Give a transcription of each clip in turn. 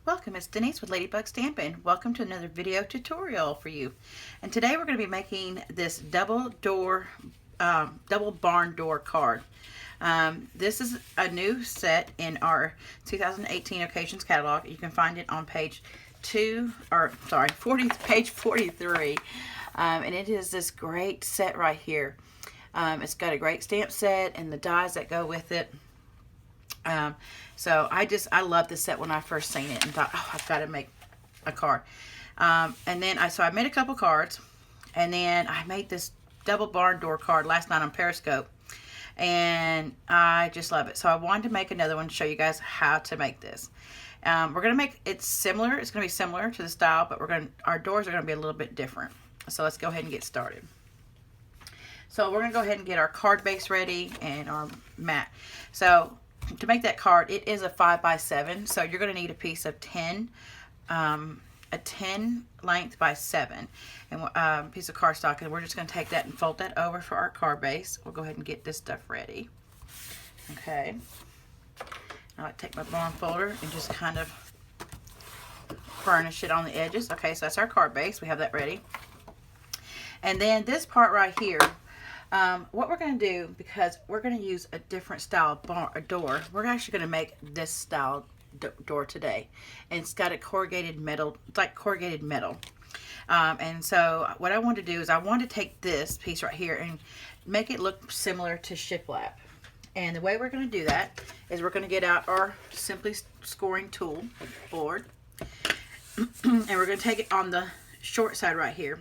Welcome, it's Denise with Ladybug Stampin. Welcome to another video tutorial for you. And today we're going to be making this double barn door card. This is a new set in our 2018 Occasions catalog. You can find it on page 43. And it is this great set right here. It's got a great stamp set and the dies that go with it. So I love this set when I first seen it and thought, oh, I've got to make a card. And then I made a couple cards, and then I made this double barn door card last night on Periscope, and I just love it. So I wanted to make another one to show you guys how to make this. We're going to make it similar. It's going to be similar to the style, but our doors are going to be a little bit different. So let's go ahead and get started. So we're going to go ahead and get our card base ready and our mat. So to make that card, it is a 5x7, so you're going to need a piece of 10, a 10 length by 7, and piece of cardstock, and we're just going to take that and fold that over for our card base. We'll go ahead and get this stuff ready. Okay. I like to take my barn folder and just kind of burnish it on the edges. Okay, so that's our card base. We have that ready. And then this part right here, what we're going to do, because we're going to use a different style door, we're actually going to make this style door today. And it's got a corrugated metal, it's like corrugated metal. And so what I want to do is I want to take this piece right here and make it look similar to shiplap. And the way we're going to do that is we're going to get out our Simply Scoring tool board. And we're going to take it on the short side right here.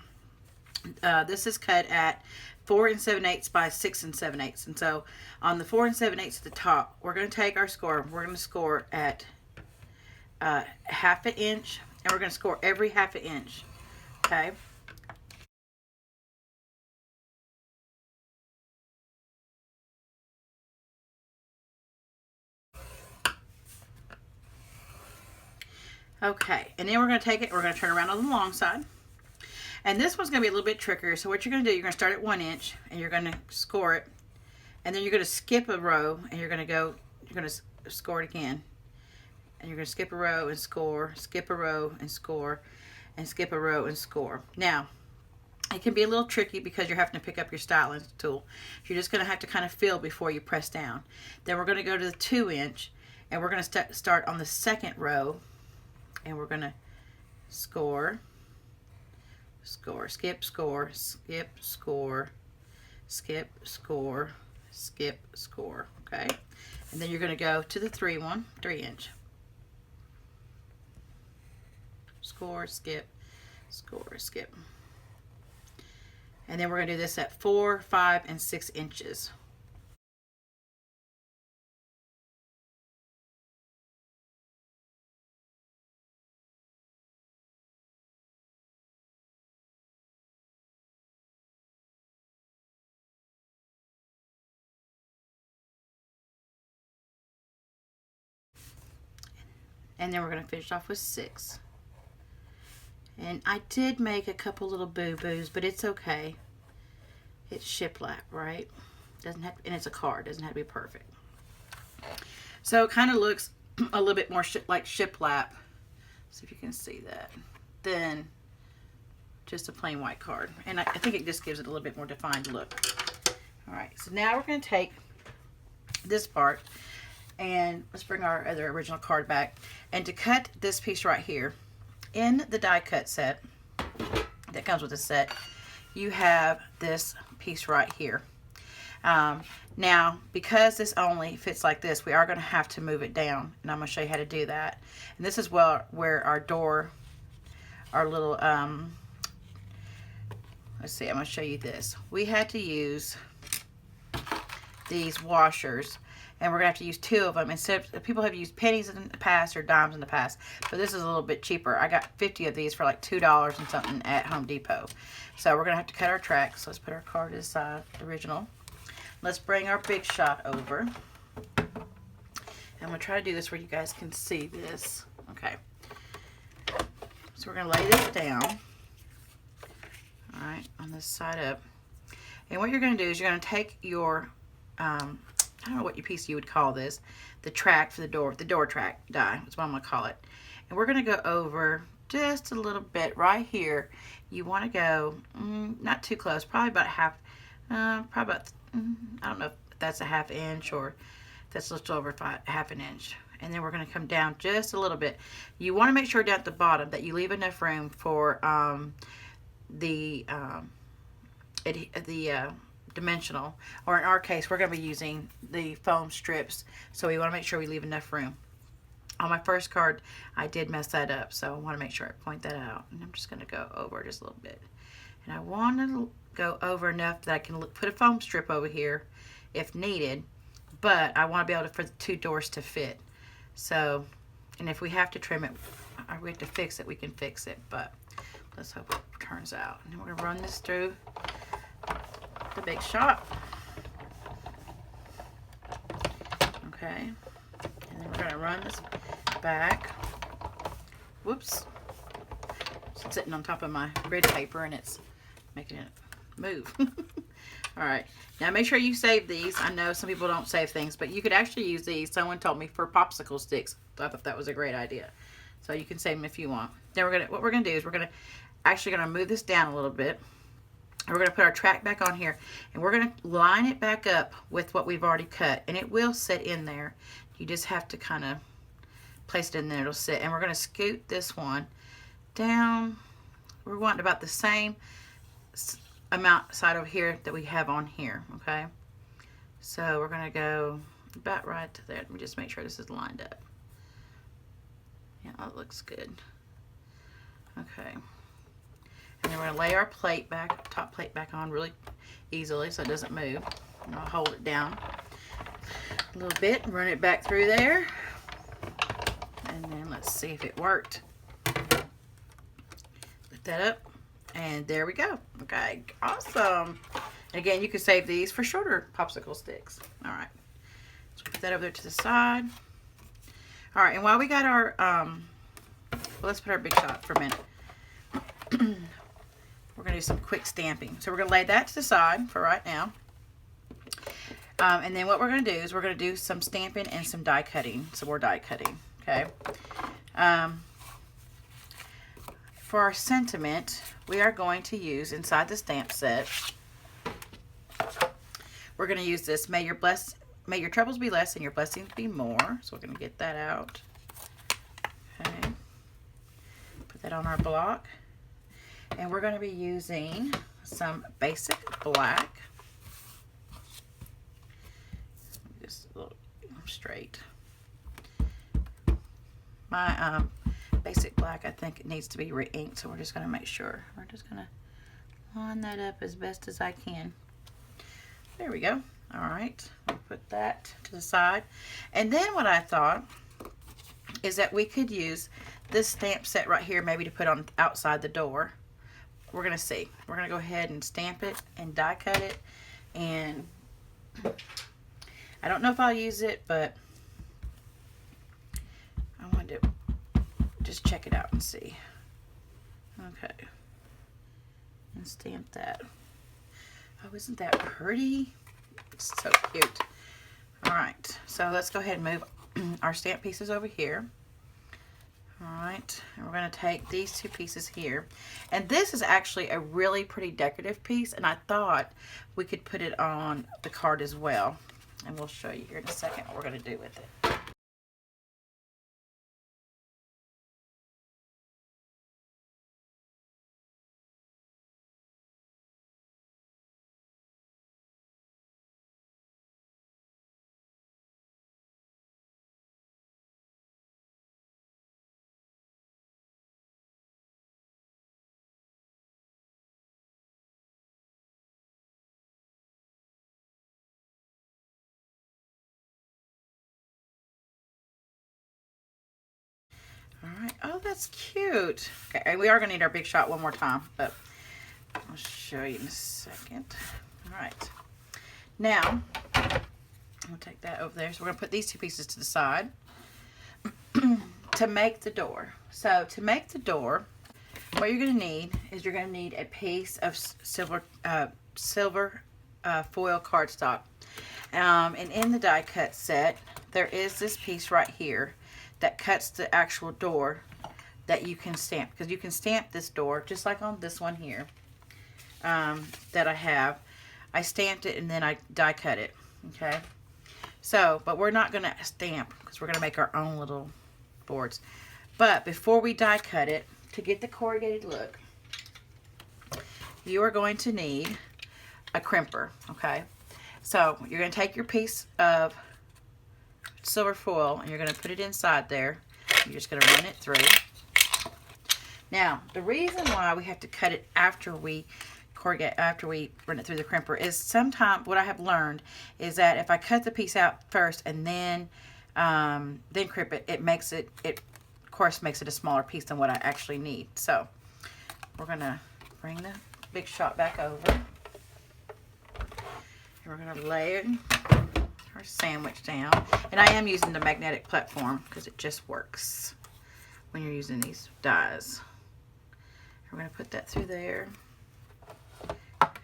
This is cut at 4 7/8 by 6 7/8, and so on the 4 7/8 at the top, we're going to take our score. We're going to score at ½ inch, and we're going to score every ½ inch. Okay. Okay, and then we're going to take it. We're going to turn around on the long side. And this one's going to be a little bit trickier. So what you're going to do, you're going to start at 1 inch, and you're going to score it. And then you're going to skip a row, and you're going to score it again. And you're going to skip a row and score, skip a row and score, and skip a row and score. Now, it can be a little tricky because you're having to pick up your styling tool. You're just going to have to kind of feel before you press down. Then we're going to go to the 2 inch, and we're going to start on the second row, and we're going to score, skip, score, skip, score, skip, score, skip, score. Okay, and then you're going to go to the 3 inch, score, skip, score, skip, and then we're going to do this at 4, 5, and 6 inches. And then we're going to finish off with 6. And I did make a couple little boo-boos, but it's okay. It's shiplap, right? Doesn't have, and it's a card. Doesn't have to be perfect. So it kind of looks a little bit more like shiplap. See if you can see that. Than just a plain white card. And I think it just gives it a little bit more defined look. All right. So now we're going to take this part. And let's bring our other original card back. And to cut this piece right here, in the die cut set that comes with the set, you have this piece right here. Now, because this only fits like this, we are going to have to move it down. And I'm going to show you how to do that. And this is where our door, our little, let's see, I'm going to show you this. We had to use these washers. And we're going to have to use 2 of them. Instead of, people have used pennies in the past or dimes in the past. But this is a little bit cheaper. I got 50 of these for like $2 and something at Home Depot. So we're going to have to cut our track. So let's put our card to the side, original. Let's bring our big shot over. And I'm going to try to do this where you guys can see this. Okay. So we're going to lay this down. Alright, on this side up. And what you're going to do is you're going to take your I don't know what piece you would call this, the track for the door track die. That's what I'm going to call it. And we're going to go over just a little bit right here. You want to go not too close, probably about half, probably about, I don't know if that's a ½ inch or if that's a little over half an inch. And then we're going to come down just a little bit. You want to make sure down at the bottom that you leave enough room for the dimensional, or in our case we're going to be using the foam strips, so we want to make sure we leave enough room. On my first card I did mess that up, so I want to make sure I point that out. And I'm just going to go over just a little bit, and I want to go over enough that I can put a foam strip over here if needed, but I want to be able for the 2 doors to fit. So, and if we have to trim it or we have to fix it, we can fix it, but let's hope it turns out. And then we're going to run this through the big shot. Okay, and then we're going to run this back. Whoops, it's sitting on top of my grid paper and it's making it move. All right, now make sure you save these. I know some people don't save things, but you could actually use these. Someone told me for popsicle sticks. I thought that was a great idea. So you can save them if you want. Then what we're gonna do is we're gonna move this down a little bit. And we're gonna put our track back on here, and we're gonna line it back up with what we've already cut, and it will sit in there. You just have to kind of place it in there. It'll sit. And we're gonna scoot this one down. We're wanting about the same amount side over here that we have on here. Okay, so we're gonna go about right to there. Let me just make sure this is lined up. Yeah, that looks good. Okay, and then we're gonna lay our plate back, top plate back on really easily so it doesn't move. And I'll hold it down a little bit and run it back through there, and then let's see if it worked. Lift that up. And there we go. Okay, awesome. And again, you can save these for shorter popsicle sticks. All right, so put that over there to the side. All right, and while we got our, well, let's put our big shot for a minute. We're gonna do some quick stamping. So we're gonna lay that to the side for right now. And then what we're gonna do is we're gonna do some stamping and some die cutting, some more die cutting, okay? For our sentiment, we are going to use inside the stamp set, we're going to use this, may your troubles be less and your blessings be more. So we're going to get that out. Okay. Put that on our block. And we're going to be using some basic black. Just a little straight. My basic black, I think it needs to be re-inked, so we're just going to make sure. We're just going to line that up as best as I can. There we go. All right, I'll put that to the side. And then what I thought is that we could use this stamp set right here maybe to put on outside the door. We're going to see. We're going to go ahead and stamp it and die cut it. And I don't know if I'll use it, but I want to just check it out and see. Okay, and stamp that. Oh, isn't that pretty? It's so cute. All right, so let's go ahead and move our stamp pieces over here. All right, and we're going to take these 2 pieces here, and this is actually a really pretty decorative piece, and I thought we could put it on the card as well, and we'll show you here in a second what we're going to do with it. All right. Oh, that's cute. Okay, and we are going to need our big shot one more time, but I'll show you in a second. All right. Now, I'll take that over there. So we're going to put these 2 pieces to the side to make the door. So to make the door, what you're going to need is you're going to need a piece of silver foil cardstock. And in the die cut set, there is this piece right here that cuts the actual door that you can stamp. Because you can stamp this door, just like on this one here that I have. I stamped it and then I die cut it. Okay. So, but we're not going to stamp because we're going to make our own little boards. But before we die cut it, to get the corrugated look, you are going to need a crimper, okay? So you're going to take your piece of silver foil and you're going to put it inside there. You're just going to run it through. Now, the reason why we have to cut it after we run it through the crimper is sometimes what I have learned is that if I cut the piece out first and then crimp it, it of course makes it a smaller piece than what I actually need. So we're going to bring the big shot back over. And we're going to lay our sandwich down. And I am using the magnetic platform because it just works when you're using these dies. We're going to put that through there.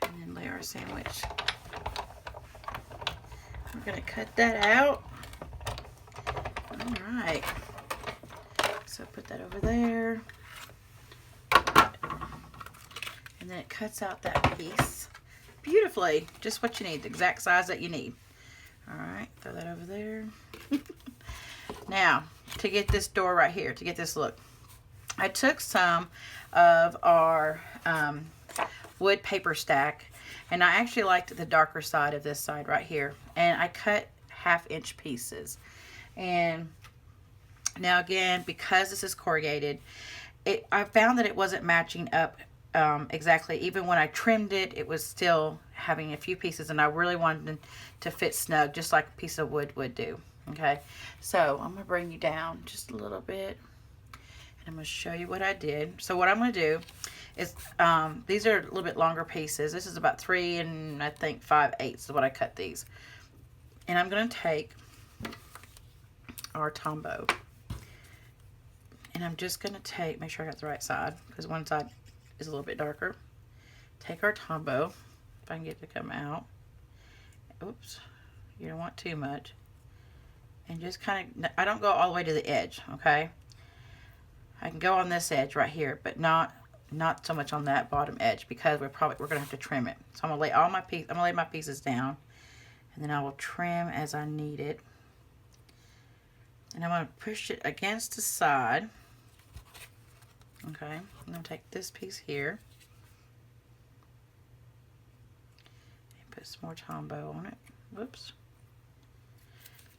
And then lay our sandwich. We're going to cut that out. Alright. So put that over there. And then it cuts out that piece beautifully. Just what you need, the exact size that you need. Alright, throw that over there. Now, to get this door right here, to get this look, I took some of our wood paper stack, and I actually liked the darker side of this side right here, and I cut 1/2-inch pieces. And now again, because this is corrugated, I found that it wasn't matching up exactly. Even when I trimmed it, it was still having a few pieces, and I really wanted them to fit snug, just like a piece of wood would do. Okay, so I'm going to bring you down just a little bit, and I'm going to show you what I did. So what I'm going to do is, these are a little bit longer pieces. This is about 3 and I think 5/8 is what I cut these. And I'm going to take our Tombow, and I'm just going to make sure I got the right side, because one side is a little bit darker. Take our Tombow, if I can get it to come out. Oops, you don't want too much. And just kind of, I don't go all the way to the edge, okay? I can go on this edge right here, but not so much on that bottom edge, because we're gonna have to trim it. So I'm gonna lay my pieces down, and then I will trim as I need it. And I'm gonna push it against the side. Okay, I'm gonna take this piece here and put some more Tombow on it. Whoops.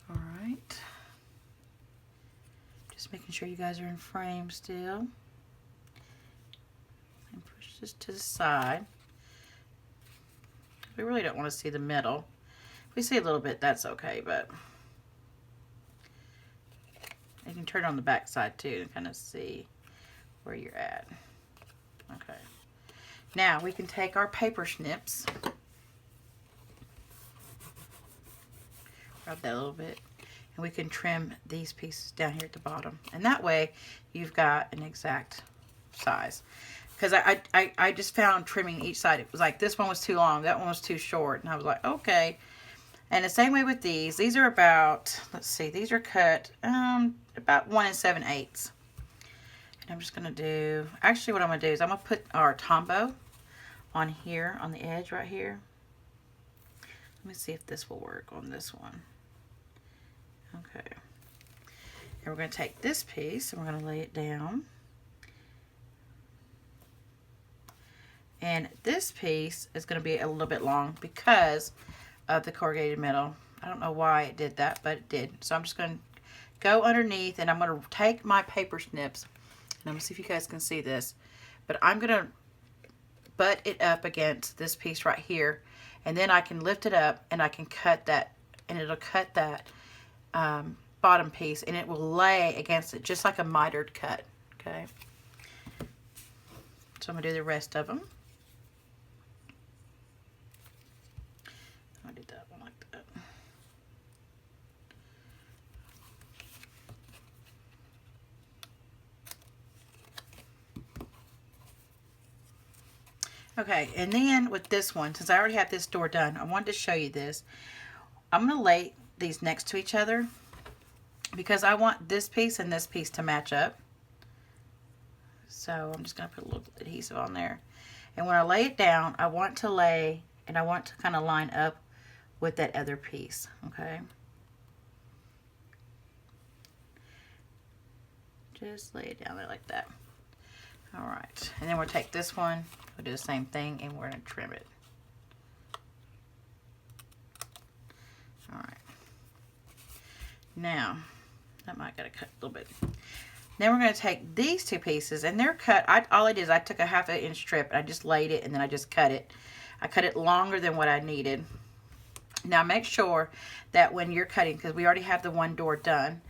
All right. Just making sure you guys are in frame still. And push this to the side. We really don't want to see the middle. If we see a little bit, that's okay, but you can turn on the back side too and kind of see where you're at. Okay. Now we can take our paper snips, rub that a little bit, and we can trim these pieces down here at the bottom. And that way you've got an exact size. Because I just found trimming each side, it was like this one was too long, that one was too short, and I was like, okay. And the same way with these. These are about, let's see, these are cut about 1 7/8. And I'm just going to do, actually what I'm going to do is I'm going to put our Tombow on here, on the edge right here. Let me see if this will work on this one. Okay. And we're going to take this piece and we're going to lay it down. And this piece is going to be a little bit long because of the corrugated metal. I don't know why it did that, but it did. So I'm just going to go underneath, and I'm going to take my paper snips, and I'm going to see if you guys can see this, but I'm going to butt it up against this piece right here, and then I can lift it up and I can cut that, and it'll cut that bottom piece, and it will lay against it just like a mitered cut. Okay, so I'm going to do the rest of them. I did that one like that. Okay, and then with this one, since I already have this door done, I wanted to show you this. I'm going to lay these next to each other because I want this piece and this piece to match up. So I'm just going to put a little adhesive on there. And when I lay it down, I want to lay, and I want to kind of line up with that other piece, okay? Just lay it down there like that. All right, and then we'll take this one, we'll do the same thing, and we're going to trim it. All right. Now, that might got to cut a little bit. Then we're going to take these two pieces, and they're cut. All I did is I took a 1/2 inch strip, and I just laid it, and then I just cut it. I cut it longer than what I needed. Now make sure that when you're cutting, because we already have the one door done,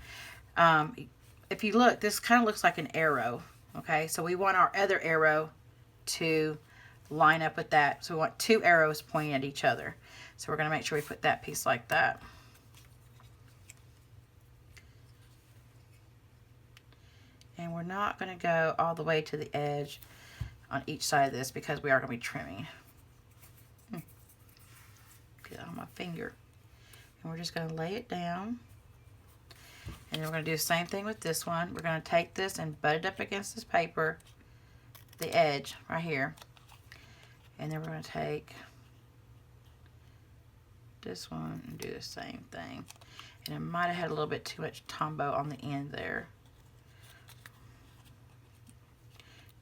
if you look, this kind of looks like an arrow, okay? So we want our other arrow to line up with that. So we want 2 arrows pointing at each other. So we're going to make sure we put that piece like that. And we're not going to go all the way to the edge on each side of this because we are going to be trimming. Get it on my finger. And we're just going to lay it down. And then we're going to do the same thing with this one. We're going to take this and butt it up against this paper, the edge right here. And then we're going to take this one and do the same thing. And I might have had a little bit too much Tombow on the end there.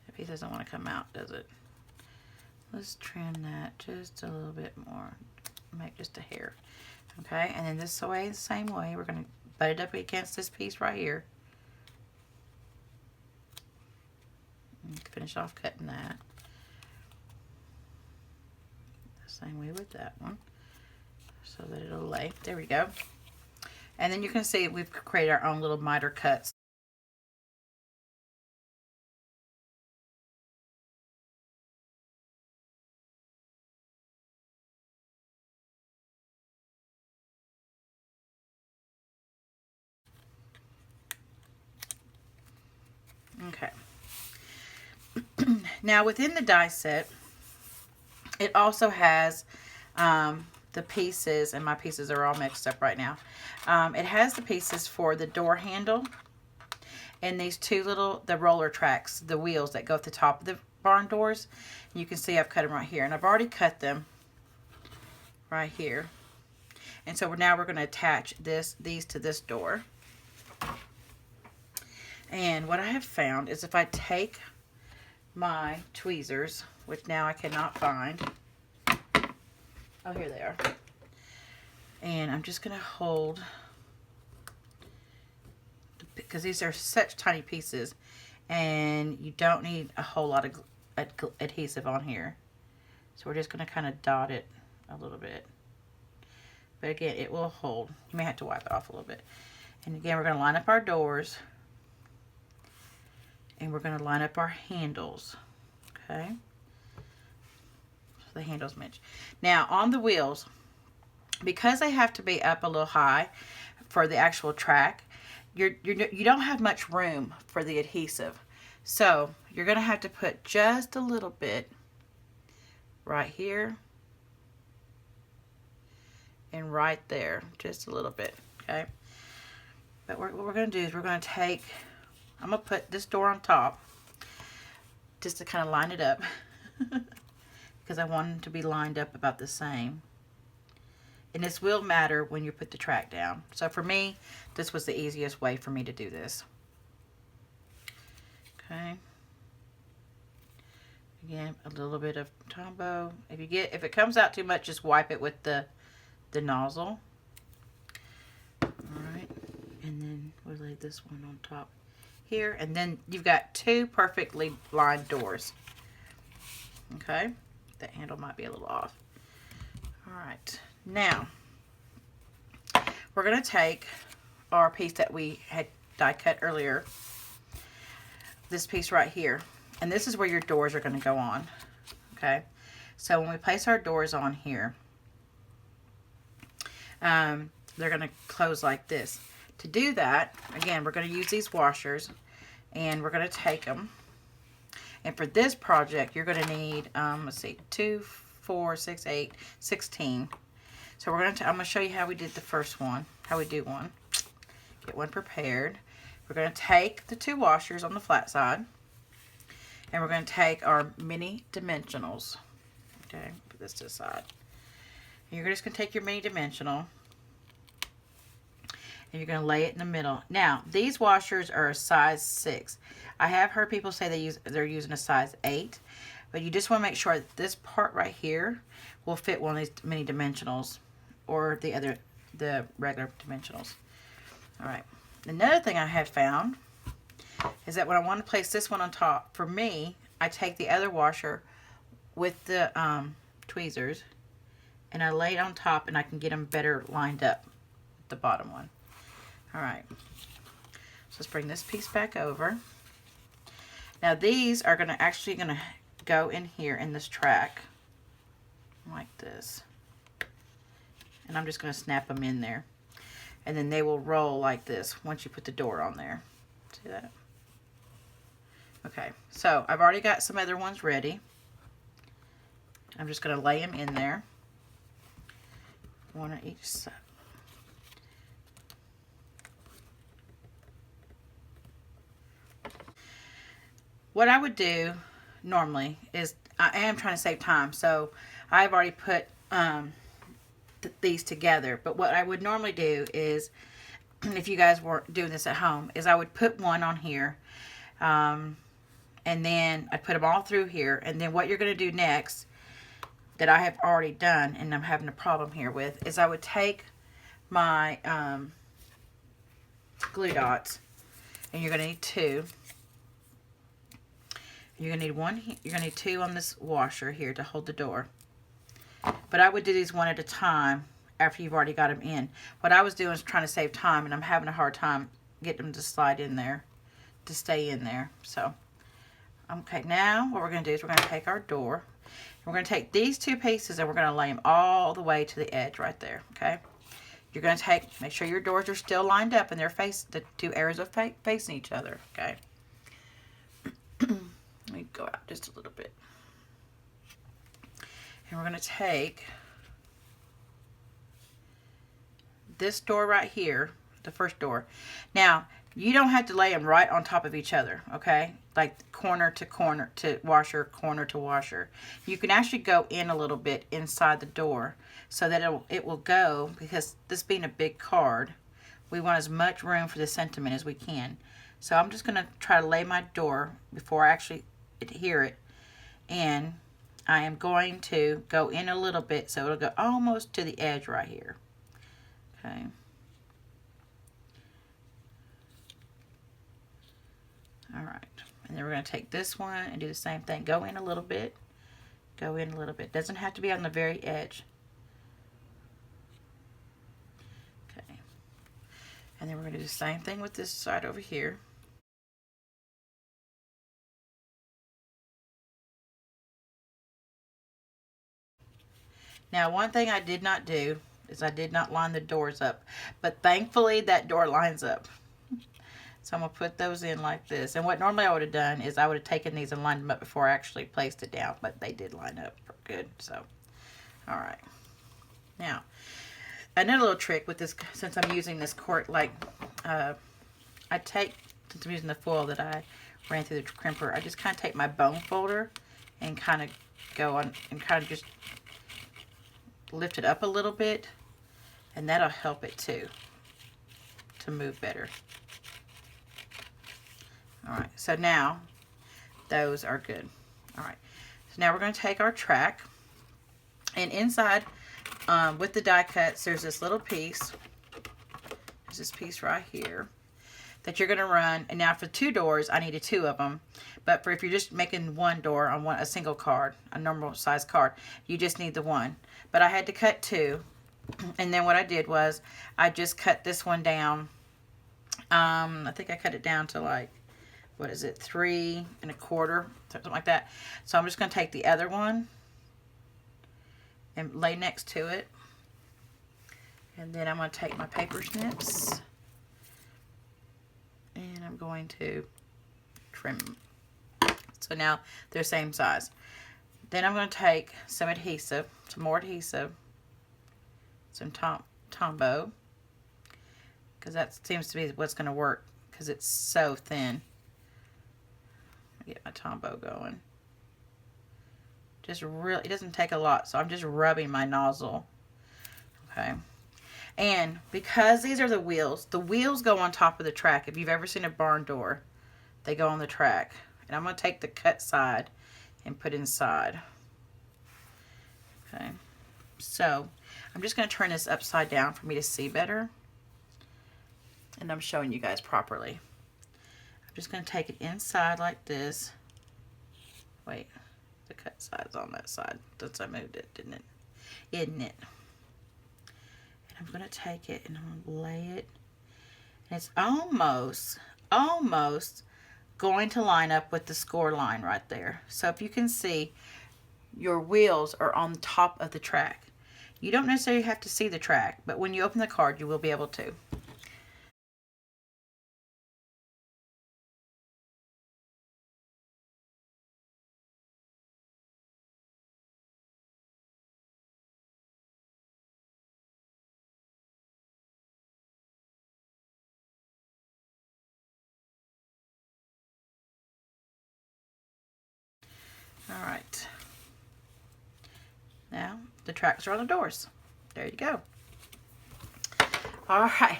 That piece doesn't want to come out, does it? Let's trim that just a little bit more. Make just a hair. Okay, and then this way, the same way, we're going to butt it up against this piece right here. And finish off cutting that. The same way with that one. So that it'll lay. There we go. And then you can see we've created our own little miter cuts. Okay. Now within the die set, it also has the pieces, and my pieces are all mixed up right now. It has the pieces for the door handle and these two little, the roller tracks, the wheels that go at the top of the barn doors. And you can see I've cut them right here, and I've already cut them right here. And so now we're going to attach these to this door. And what I have found is if I take my tweezers, which now I cannot find. Oh, here they are. And I'm just going to hold, because these are such tiny pieces, and you don't need a whole lot of adhesive on here. So we're just going to kind of dot it a little bit. But again, it will hold. You may have to wipe it off a little bit. And again, we're going to line up our doors. And we're going to line up our handles. Okay. So the handles match. Now on the wheels, because they have to be up a little high for the actual track, you don't have much room for the adhesive. So you're going to have to put just a little bit right here and right there, just a little bit. Okay. But what we're going to do is we're going to take, I'm going to put this door on top just to kind of line it up because I want them to be lined up about the same. And this will matter when you put the track down. So for me, this was the easiest way for me to do this. Okay. Again, a little bit of Tombow. If it comes out too much, just wipe it with the nozzle. Alright. And then we'll lay this one on top here, and then you've got two perfectly lined doors. Okay, that handle might be a little off. All right, now we're going to take our piece that we had die cut earlier, this piece right here, and this is where your doors are going to go on. Okay, so when we place our doors on here, they're going to close like this. To do that, again, we're going to use these washers, and we're going to take them. And for this project, you're going to need, let's see, 2, 4, 6, 8, 16. So I'm gonna show you how we did the first one, how we do one. Get one prepared. We're gonna take the 2 washers on the flat side, and we're gonna take our mini dimensionals. Okay, put this to the side. And you're just gonna take your mini dimensional, and you're gonna lay it in the middle. Now, these washers are a size 6. I have heard people say they're using a size 8, but you just wanna make sure that this part right here will fit one of these mini dimensionals, or the regular dimensionals. All right. Another thing I have found is that when I want to place this one on top, for me, I take the other washer with the tweezers, and I lay it on top, and I can get them better lined up with the bottom one. All right. So let's bring this piece back over. Now these are actually gonna go in here in this track like this. And I'm just going to snap them in there. And then they will roll like this once you put the door on there. See that? Okay, so I've already got some other ones ready. I'm just going to lay them in there. One on each side. What I would do normally is, I am trying to save time, so I've already put these together. But what I would normally do is, if you guys were doing this at home, is I would put one on here, and then I'd put them all through here. And then what you're going to do next, that I have already done and I'm having a problem here with, is I would take my glue dots, and you're going to need 2. You're going to need 1. You're going to need 2 on this washer here to hold the door. But I would do these one at a time after you've already got them in. What I was doing is trying to save time, and I'm having a hard time getting them to slide in there, to stay in there. So, okay, now what we're going to do is we're going to take our door. We're going to take these 2 pieces, and we're going to lay them all the way to the edge right there, okay? You're going to make sure your doors are still lined up, and the 2 arrows are facing each other, okay? Let me go out just a little bit. And we're going to take this door right here, the first door. Now, you don't have to lay them right on top of each other, okay? Like corner to corner to washer, corner to washer. You can actually go in a little bit inside the door so that it will go, because this being a big card, we want as much room for the sentiment as we can. So I'm just going to try to lay my door before I actually adhere it, and I am going to go in a little bit so it'll go almost to the edge right here. Okay. All right. And then we're going to take this one and do the same thing. Go in a little bit. Go in a little bit. Doesn't have to be on the very edge. Okay. And then we're going to do the same thing with this side over here. Now, one thing I did not do is I did not line the doors up. But thankfully, that door lines up. So I'm going to put those in like this. And what normally I would have done is I would have taken these and lined them up before I actually placed it down. But they did line up good. So, all right. Now, another little trick with this, since I'm using this cord, like, I take, since I'm using the foil that I ran through the crimper, I just kind of take my bone folder and kind of go on and kind of just lift it up a little bit, and that'll help it too to move better. All right, so now those are good. All right, so now we're going to take our track, and inside with the die cuts, there's this little piece. There's this piece right here that you're going to run. And now for 2 doors, I needed 2 of them. But for if you're just making one door on a single card, a normal size card, you just need the one. But I had to cut 2. And then what I did was I just cut this one down. I think I cut it down to like, what is it, 3 1/4, something like that. So I'm just going to take the other one and lay next to it. And then I'm going to take my paper snips, and I'm going to trim them. So now they're same size. Then I'm going to take some adhesive, some more adhesive, some Tombow, because that seems to be what's going to work because it's so thin. Get my Tombow going. Just really, it doesn't take a lot, so I'm just rubbing my nozzle. Okay. And because these are the wheels go on top of the track. If you've ever seen a barn door, they go on the track. And I'm going to take the cut side and put inside. Okay. So I'm just going to turn this upside down for me to see better. And I'm showing you guys properly. I'm just going to take it inside like this. Wait, the cut side's on that side. Since I moved it, didn't it? Isn't it? And I'm going to take it and I'm going to lay it. And it's almost going to line up with the score line right there. So if you can see, your wheels are on top of the track. You don't necessarily have to see the track, but when you open the card, you will be able to. All right. Now, the tracks are on the doors. There you go. All right.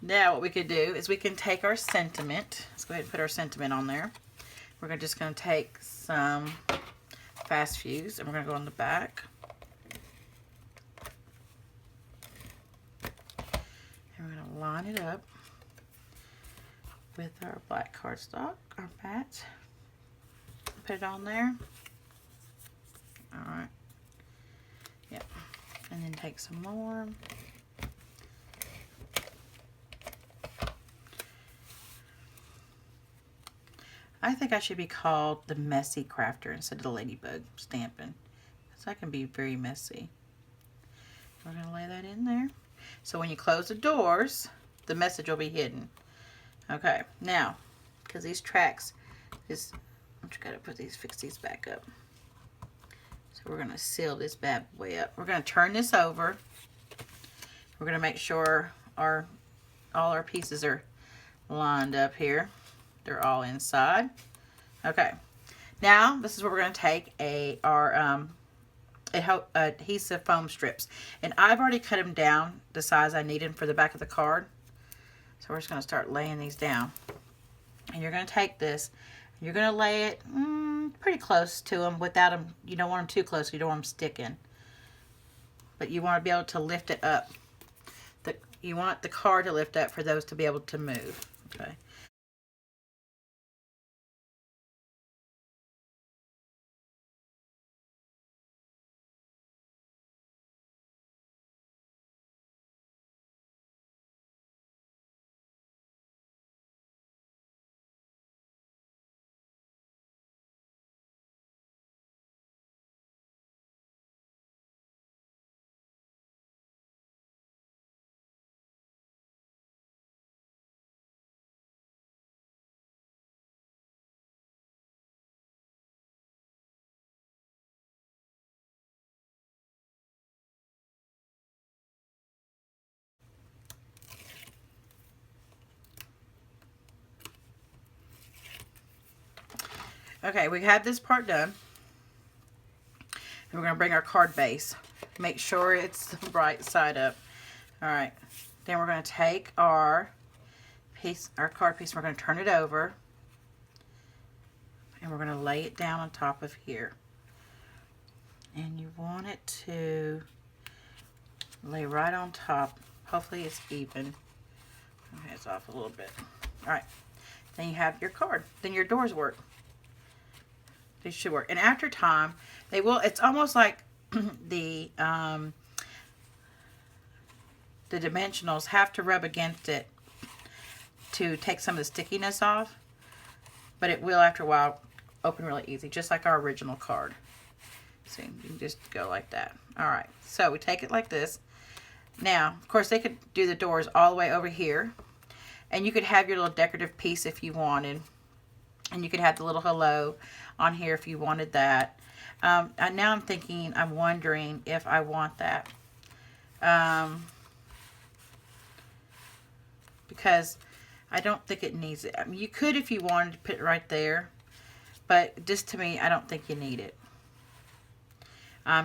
Now what we could do is we can take our sentiment. Let's go ahead and put our sentiment on there. We're just going to take some fast fuse and we're going to go on the back. And we're going to line it up with our black cardstock, our mat. Put it on there. Alright. Yep. And then take some more. I think I should be called the Messy Crafter instead of the Ladybug Stampin', because I can be very messy. We're going to lay that in there. So when you close the doors, the message will be hidden. Okay, now, because these tracks, I'm just got to fix these back up. So we're going to seal this bad boy up. We're going to turn this over. We're going to make sure all our pieces are lined up here. They're all inside. Okay. Now, this is where we're going to take our adhesive foam strips. And I've already cut them down the size I need them for the back of the card. So we're just going to start laying these down. And you're going to take this, and you're going to lay it pretty close to them without them. You don't want them too close. You don't want them sticking. But you want to be able to lift it up. You want the card to lift up for those to be able to move. Okay. Okay, we have this part done. And we're going to bring our card base. Make sure it's the right side up. Alright. Then we're going to take our card piece, and we're going to turn it over. And we're going to lay it down on top of here. And you want it to lay right on top. Hopefully it's even. Okay, it's off a little bit. Alright. Then you have your card. Then your doors work. They should work. And after time, they will. It's almost like the dimensionals have to rub against it to take some of the stickiness off. But it will, after a while, open really easy, just like our original card. See, you can just go like that. All right. So we take it like this. Now, of course, they could do the doors all the way over here. And you could have your little decorative piece if you wanted. And you could have the little hello on here if you wanted that. And now I'm wondering if I want that. Because I don't think it needs it. I mean, you could if you wanted to put it right there. But just to me, I don't think you need it.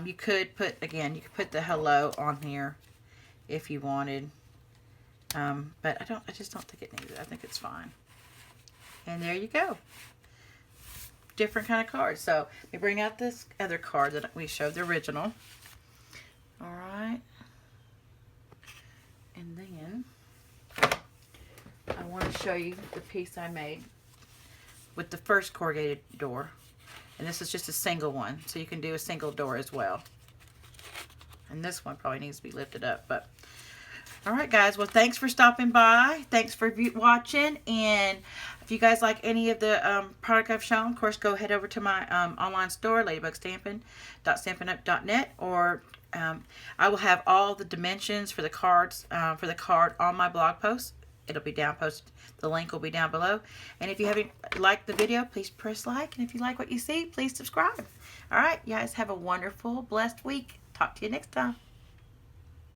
You could put, again, you could put the hello on here if you wanted. But I just don't think it needs it. I think it's fine. And there you go. Different kind of cards. So we bring out this other card that we showed, the original. All right. And then I want to show you the piece I made with the first corrugated door. And this is just a single one, so you can do a single door as well. And this one probably needs to be lifted up, but all right, guys. Well, thanks for stopping by. Thanks for watching. And if you guys like any of the product I've shown, of course, go head over to my online store, ladybugstampin.stampinup.net, or I will have all the dimensions for the cards for the card on my blog post. It'll be down posted. The link will be down below. And if you haven't liked the video, please press like. And if you like what you see, please subscribe. All right, you guys have a wonderful, blessed week. Talk to you next time.